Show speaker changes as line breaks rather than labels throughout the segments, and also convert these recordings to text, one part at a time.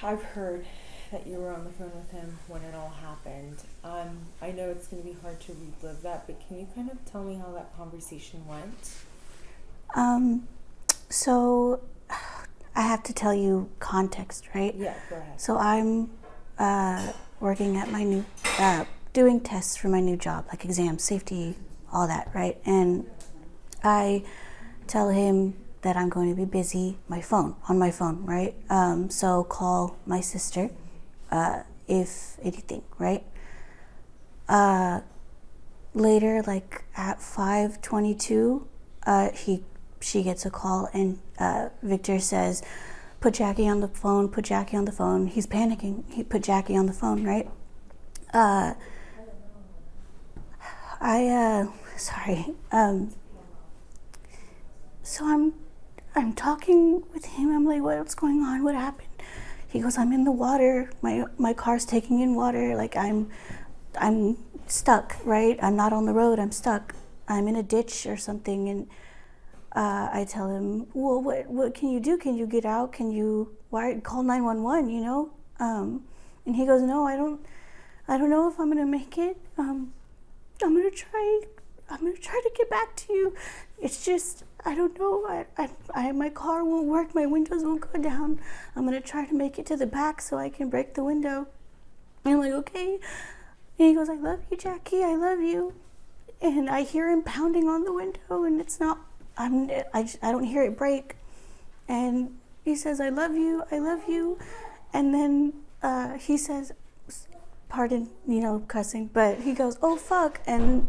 I've heard that you were on the phone with him when it all happened. I know it's going to be hard to relive that, but can you kind of tell me how that conversation went?
So I have to tell you context, right?
Yeah, go ahead.
So I'm working at my new, doing tests for my new job, like exams, safety, all that, right? And I tell him that I'm going to be busy on my phone, right? So call my sister, if anything, right? Later, like at 5:22, she gets a call and Victor says, put Jackie on the phone, put Jackie on the phone. He's panicking. He put Jackie on the phone, right? Sorry. So I'm talking with him. I'm like, what's going on? What happened? He goes, I'm in the water. My car's taking in water. Like I'm stuck, right? I'm not on the road. I'm stuck. I'm in a ditch or something. And I tell him, well, what can you do? Can you get out? Can you call 911? You know? And he goes, no, I don't know if I'm gonna make it. I'm gonna try to get back to you. It's just, I don't know. My car won't work. My windows won't go down. I'm gonna try to make it to the back so I can break the window. And I'm like, okay. And he goes, I love you, Jackie. I love you. And I hear him pounding on the window, and it's not. I don't hear it break. And he says, I love you. I love you. And then he says, pardon, cussing, but he goes, oh fuck. And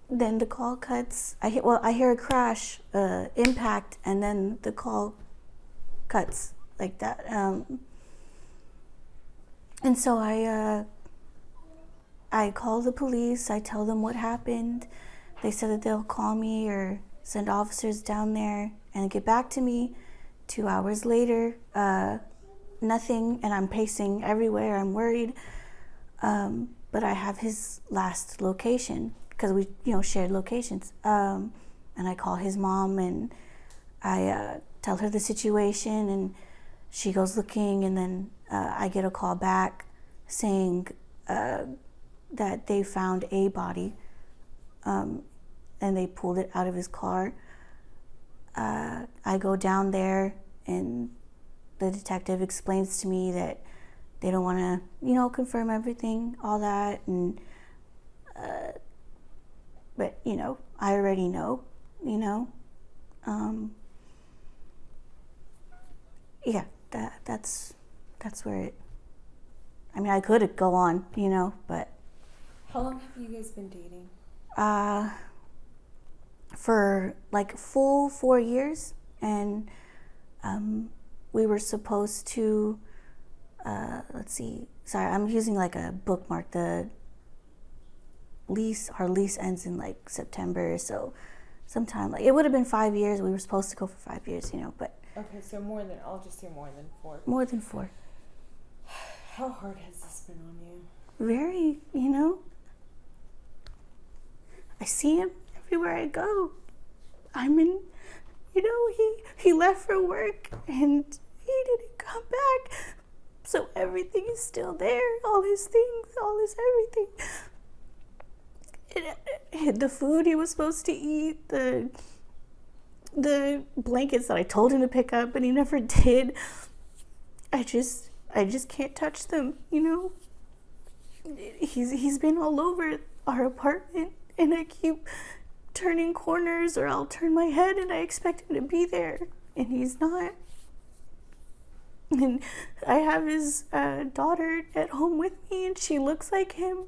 then the call cuts. I hear a crash, impact, and then the call cuts like that. And so I call the police. I tell them what happened. They said that they'll call me or send officers down there and get back to me. 2 hours later, nothing, and I'm pacing everywhere. I'm worried, but I have his last location because we, shared locations. And I call his mom and I tell her the situation, and she goes looking, and then I get a call back saying that they found a body, and they pulled it out of his car. I go down there, and the detective explains to me that they don't want to, confirm everything, all that, and but I already know, yeah, that's where it. I mean, I could go on, but.
How long have you guys been dating?
For like full 4 years, and we were supposed to. Let's see. Sorry, I'm using like a bookmark. Our lease ends in like September, so sometime like it would have been 5 years. We were supposed to go for 5 years, but.
Okay, so I'll just say more than 4.
More than 4.
How hard has this been on you?
Very, I see him everywhere I go. I'm in, he left for work and he didn't come back. So everything is still there, all his things, all his everything. The food he was supposed to eat, the blankets that I told him to pick up and he never did. I just can't touch them, He's been all over our apartment, and I keep turning corners, or I'll turn my head and I expect him to be there, and he's not. And I have his daughter at home with me, and she looks like him.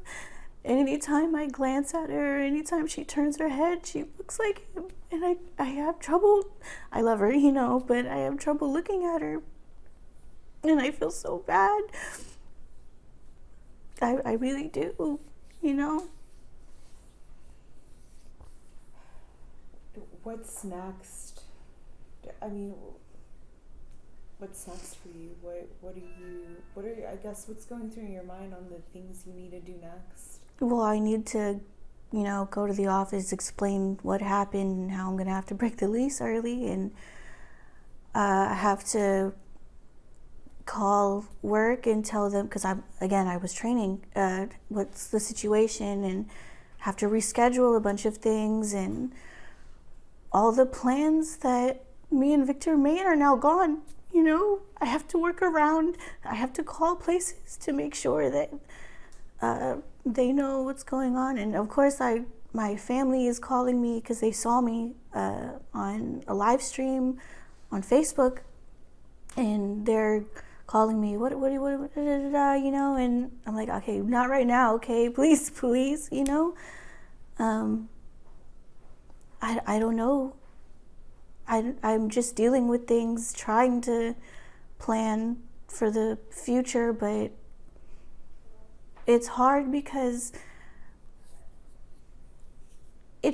And anytime I glance at her, anytime she turns her head, she looks like him. And I have trouble. I love her, but I have trouble looking at her. And I feel so bad. I really do,
What's next? I mean, what's next for you? I guess what's going through your mind on the things you need to do next?
Well, I need to, go to the office, explain what happened and how I'm going to have to break the lease early. And I have to call work and tell them, because I was training, what's the situation, and have to reschedule a bunch of things, and all the plans that me and Victor made are now gone. You know, I have to work around. I have to call places to make sure that they know what's going on. And of course, my family is calling me because they saw me on a live stream on Facebook, and they're calling me, what, you know, and I'm like, okay, not right now, okay, please, you know. I don't know. I'm just dealing with things, trying to plan for the future, but it's hard because I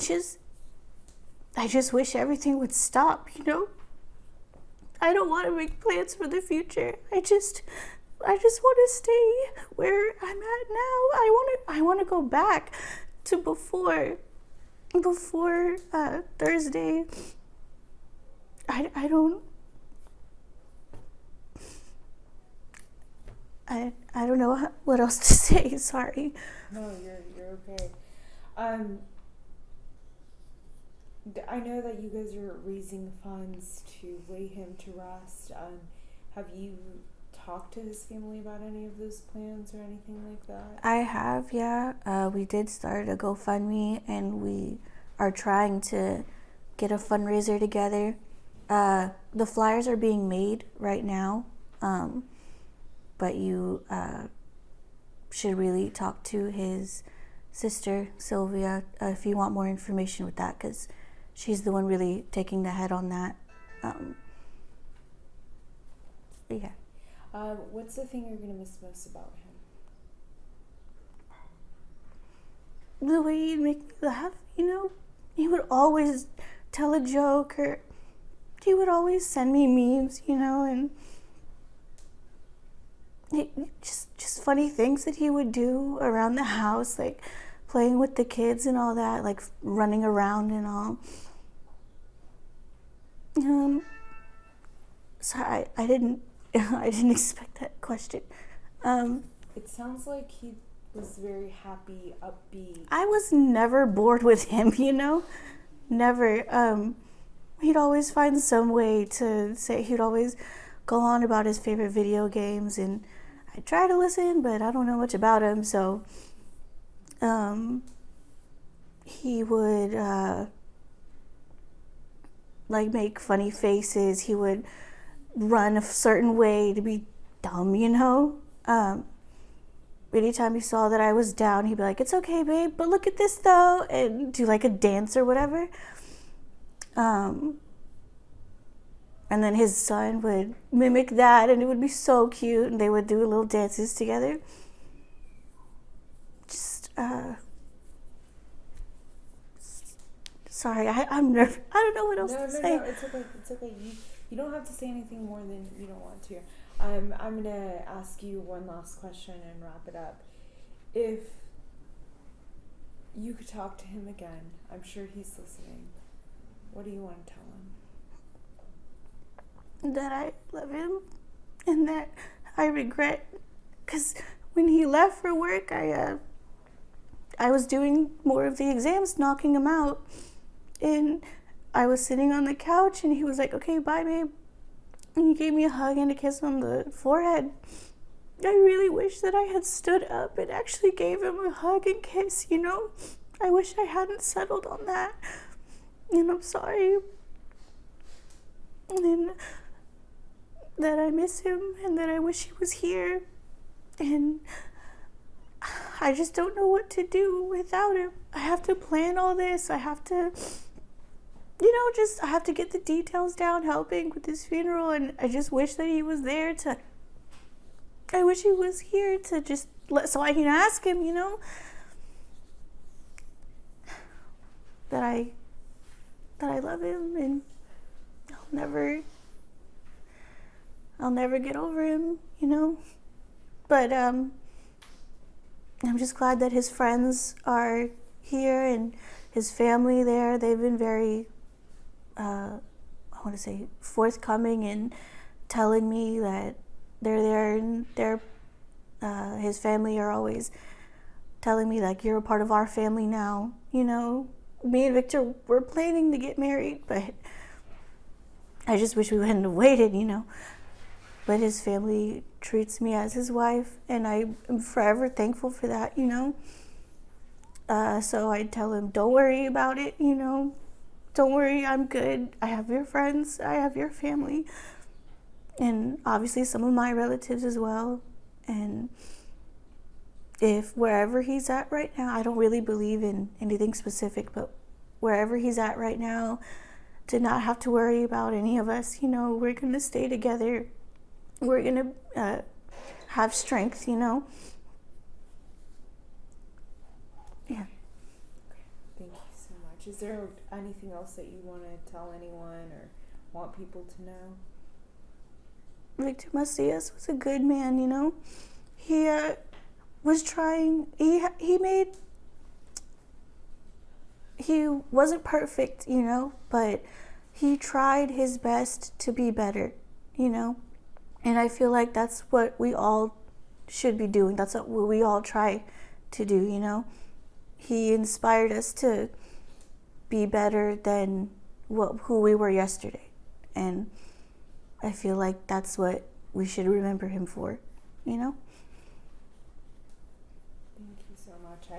just wish everything would stop, you know? I don't want to make plans for the future. I just want to stay where I'm at now. I want to go back to before Thursday. I don't know what else to say. Sorry.
No, you're okay. I know that you guys are raising funds to lay him to rest. Have you talked to his family about any of those plans or anything like that?
I have, yeah. We did start a GoFundMe, and we are trying to get a fundraiser together. The flyers are being made right now, but you should really talk to his sister, Sylvia, if you want more information with that, because she's the one really taking the head on that. Yeah.
What's the thing you're going to miss most about him?
The way he'd make me laugh, you know? He would always tell a joke, or he would always send me memes, you know, and just funny things that he would do around the house, like playing with the kids and all that, like running around and all. So I didn't expect that question.
It sounds like he was very happy, upbeat.
I was never bored with him, you know? Never. He'd always find some way to say, he'd always go on about his favorite video games, and I try to listen, but I don't know much about him, so he would like make funny faces. He would run a certain way to be dumb, you know? Anytime he saw that I was down, he'd be like, "It's okay, babe, but look at this though," and do like a dance or whatever. And then his son would mimic that, and it would be so cute, and they would do little dances together. Sorry, I'm nervous. I don't know what else to say.
No, it's okay. You don't have to say anything more than you don't want to. I'm gonna ask you one last question and wrap it up. If you could talk to him again, I'm sure he's listening, what do you want to tell him?
That I love him, and that I regret, because when he left for work, I was doing more of the exams, knocking him out, and I was sitting on the couch, and he was like, "Okay, bye, babe," and he gave me a hug and a kiss on the forehead. I really wish that I had stood up and actually gave him a hug and kiss, you know? I wish I hadn't settled on that, and I'm sorry. And that I miss him, and that I wish he was here, and I just don't know what to do without him. I have to plan all this. I have to, I have to get the details down, helping with his funeral, and I just wish that he was there I wish he was here to just so I can ask him, you know, that I love him, and I'll never get over him, you know. But I'm just glad that his friends are here and his family there. They've been very, forthcoming in telling me that they're there, and his family are always telling me, like, you're a part of our family now. You know, me and Victor, we're planning to get married, but I just wish we hadn't have waited, you know. But his family treats me as his wife, and I am forever thankful for that, you know. So I tell him, don't worry about it, you know. Don't worry, I'm good. I have your friends, I have your family, and obviously some of my relatives as well. And if wherever he's at right now, I don't really believe in anything specific, but wherever he's at right now, to not have to worry about any of us, you know, we're going to stay together. We're going to have strength, you know. Yeah.
Thank you so much. Is there anything else that you want to tell anyone or want people to know?
Victor Macias was a good man, you know. He was trying, he wasn't perfect, you know, but he tried his best to be better, you know. And I feel like that's what we all should be doing. That's what we all try to do, you know. He inspired us to be better than who we were yesterday. And I feel like that's what we should remember him for, you know.
Thank you so much.